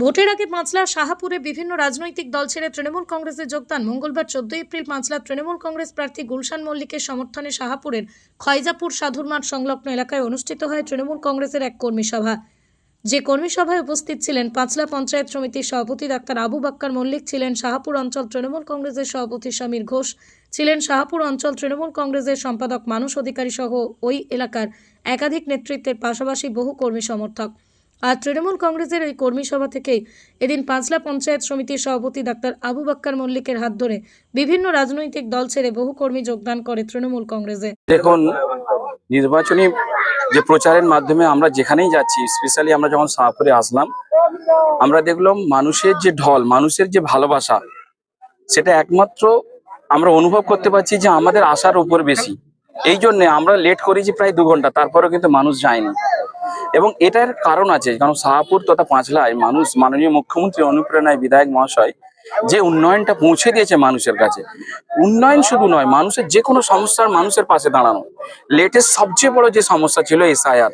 ভোটের আগে পাঁচলার শাহাপুরে বিভিন্ন রাজনৈতিক দল ছেড়ে তৃণমূল কংগ্রেসে যোগদান। মঙ্গলবার 14 এপ্রিল পাঁচলার তৃণমূল কংগ্রেস প্রার্থী গুলশান মল্লিকের সমর্থনে শাহাপুরের খয়জাপুর সাধুর মাঠ সংলগ্ন এলাকায় অনুষ্ঠিত হয় তৃণমূল কংগ্রেসের এক কর্মী সভা। যে কর্মী সভায় উপস্থিত ছিলেন পাঁচলা পঞ্চায়েত সমিতির সভাপতি ডাক্তার আবু বাক্কার মল্লিক, ছিলেন শাহাপুর অঞ্চল তৃণমূল কংগ্রেসের সভাপতি সমীর ঘোষ, ছিলেন শাহাপুর অঞ্চল তৃণমূল কংগ্রেসের সম্পাদক মানস অধিকারী সহ ওই এলাকার একাধিক নেতৃত্বের পাশাপাশি বহু কর্মী সমর্থক। আর তৃণমূল কংগ্রেসের এই কর্মী সভা থেকেই এদিন পাঁচলা পঞ্চায়েত সমিতির সভাপতি ডাক্তার আবু বাক্কার মল্লিকের হাত ধরে বিভিন্ন রাজনৈতিক দল ছেড়ে বহু কর্মী যোগদান করে তৃণমূল কংগ্রেসে। দেখুন, নির্বাচনী যে প্রচারের মাধ্যমে আমরা যেখানেই যাচ্ছি, স্পেশালি আমরা যখন শাহপুরে আসলাম, আমরা দেখলাম মানুষের যে ঢল, মানুষের যে ভালোবাসা, সেটা একমাত্র আমরা অনুভব করতে পারছি যে আমাদের আশার উপর বেশি। এই জন্য আমরা লেট করেছি প্রায় 2 ঘন্টা, তারপরেও কিন্তু মানুষ যায়নি। এবং এটার কারণ আছে, কারণ শাহপুর তথা পাঁচলায় মানুষ মাননীয় মুখ্যমন্ত্রী অনুপ্রেরণায় বিধায়ক মহাশয় যে উন্নয়নটা পৌঁছে দিয়েছে মানুষের কাছে, উন্নয়ন শুধু নয়, মানুষের যে কোনো সমস্যার মানুষের পাশে দাঁড়ানো। লেটেস্ট সবচেয়ে বড় যে সমস্যা ছিল এসআইআর,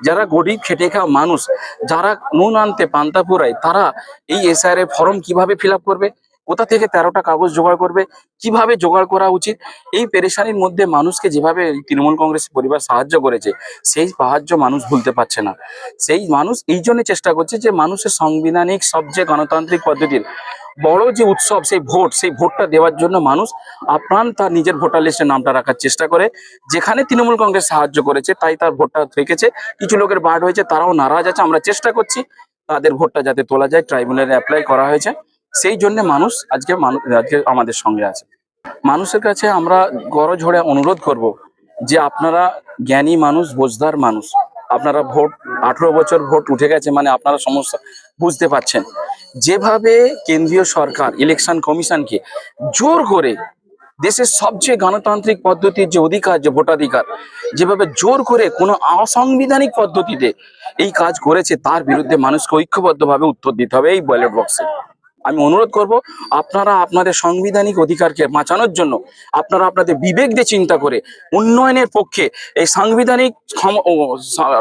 যারা গরিব খেটে খাওয়া মানুষ, যারা নুন আনতে পান্তা ফুরায়, তারা এই এসআইআর এর ফর্ম কিভাবে ফিল আপ করবে, কোথা থেকে 13টা কাগজ জোগাড় করবে, কিভাবে জোগাড় করা উচিত, এই পেরেশানির মধ্যে মানুষকে যেভাবে তৃণমূল কংগ্রেস পরিবার সাহায্য করেছে, সেই সাহায্য মানুষ ভুলতে পারছে না। সেই মানুষ এই জন্য চেষ্টা করছে যে মানুষের সাংবিধানিক সবচেয়ে গণতান্ত্রিক পদ্ধতির বড় যে উৎসব, সেই ভোটটা দেওয়ার জন্য মানুষ আপ্রাণ তার নিজের ভোটার লিস্টে নামটা রাখার চেষ্টা করে। যেখানে তৃণমূল কংগ্রেস সাহায্য করেছে তাই তার ভোটটা থেকেছে। কিছু লোকের বাদ হয়েছে, তারাও নারাজ আছে। আমরা চেষ্টা করছি তাদের ভোটটা যাতে তোলা যায়, ট্রাইব্যুনালে অ্যাপ্লাই করা হয়েছে। সেই জন্য মানুষ আজকে আমাদের সঙ্গে আছে। মানুষের কাছে আমরা করজোড়ে অনুরোধ করব যে আপনারা জ্ঞানী মানুষ, বোঝদার মানুষ, আপনারা ভোট 18 বছর ভোট উঠে গেছে, মানে আপনারা সমস্যা বুঝতে পারছেন। যেভাবে কেন্দ্রীয় সরকার ইলেকশন কমিশনকে জোর করে দেশের সবচেয়ে গণতান্ত্রিক পদ্ধতির যে অধিকার, যে ভোটাধিকার, যেভাবে জোর করে কোনো অসাংবিধানিক পদ্ধতিতে এই কাজ করেছে, তার বিরুদ্ধে মানুষকে ঐক্যবদ্ধভাবে উত্তর দিতে হবে এই ব্যালট বক্সে। আমি অনুরোধ করব, আপনারা আপনাদের সাংবিধানিক অধিকারকে বাঁচানোর জন্য আপনারা আপনাদের বিবেক দিয়ে চিন্তা করে উন্নয়নের পক্ষে, এই সাংবিধানিক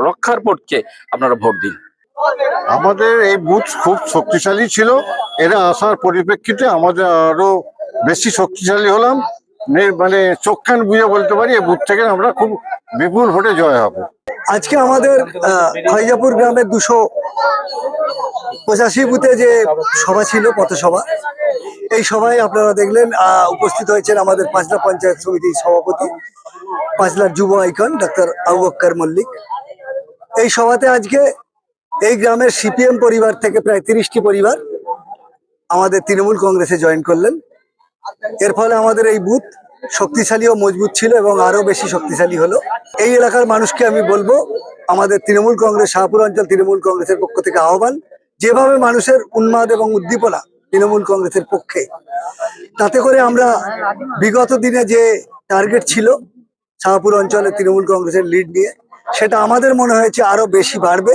রক্ষার পক্ষে আপনারা ভোট দিন। আমাদের এই বুথ খুব শক্তিশালী ছিল, এরা আসার পরিপ্রেক্ষিতে আমাদের আরো বেশি শক্তিশালী হলাম। মানে চোখ কান বুঝে বলতে পারি এই বুথ থেকে আমরা খুব বিপুল ভোটে জয় হব। আজকে আমাদের খয়জাপুর গ্রামের 285 বুথে যে সভা ছিল, পথসভা, এই সভায় আপনারা দেখলেন উপস্থিত হয়েছেন আমাদের পাঁচলা পঞ্চায়েত সমিতির সভাপতি, পাঁচলার যুব আইকন ডাক্তার আবু বাক্কার মল্লিক। এই সভাতে আজকে এই গ্রামের সিপিএম পরিবার থেকে প্রায় 30টি পরিবার আমাদের তৃণমূল কংগ্রেসে জয়েন করলেন। এর ফলে আমাদের এই বুথ শক্তিশালী ও মজবুত ছিল এবং আরো বেশি শক্তিশালী হলো। এই এলাকার মানুষকে আমি বলবো, আমাদের তৃণমূল কংগ্রেস শাহপুর অঞ্চল তৃণমূল কংগ্রেসের পক্ষ থেকে আহ্বান, যেভাবে মানুষের উন্মাদ এবং উদ্দীপনা তৃণমূল কংগ্রেসের পক্ষে, তাতে করে আমরা বিগত দিনে যে টার্গেট ছিল শাহপুর অঞ্চলে তৃণমূল কংগ্রেসের লিড নিয়ে, সেটা আমাদের মনে হয়েছে আরো বেশি বাড়বে।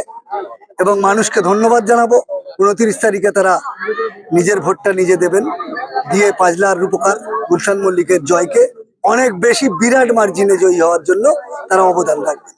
এবং মানুষকে ধন্যবাদ জানাবো, 29 তারিখে তারা নিজের ভোটটা নিজে দেবেন, দিয়ে পাঁচলার রূপকার গুলশান মল্লিকের জয়কে অনেক বেশি বিরাট মার্জিনে জয়ী হওয়ার জন্য তারা অবদান রাখবেন।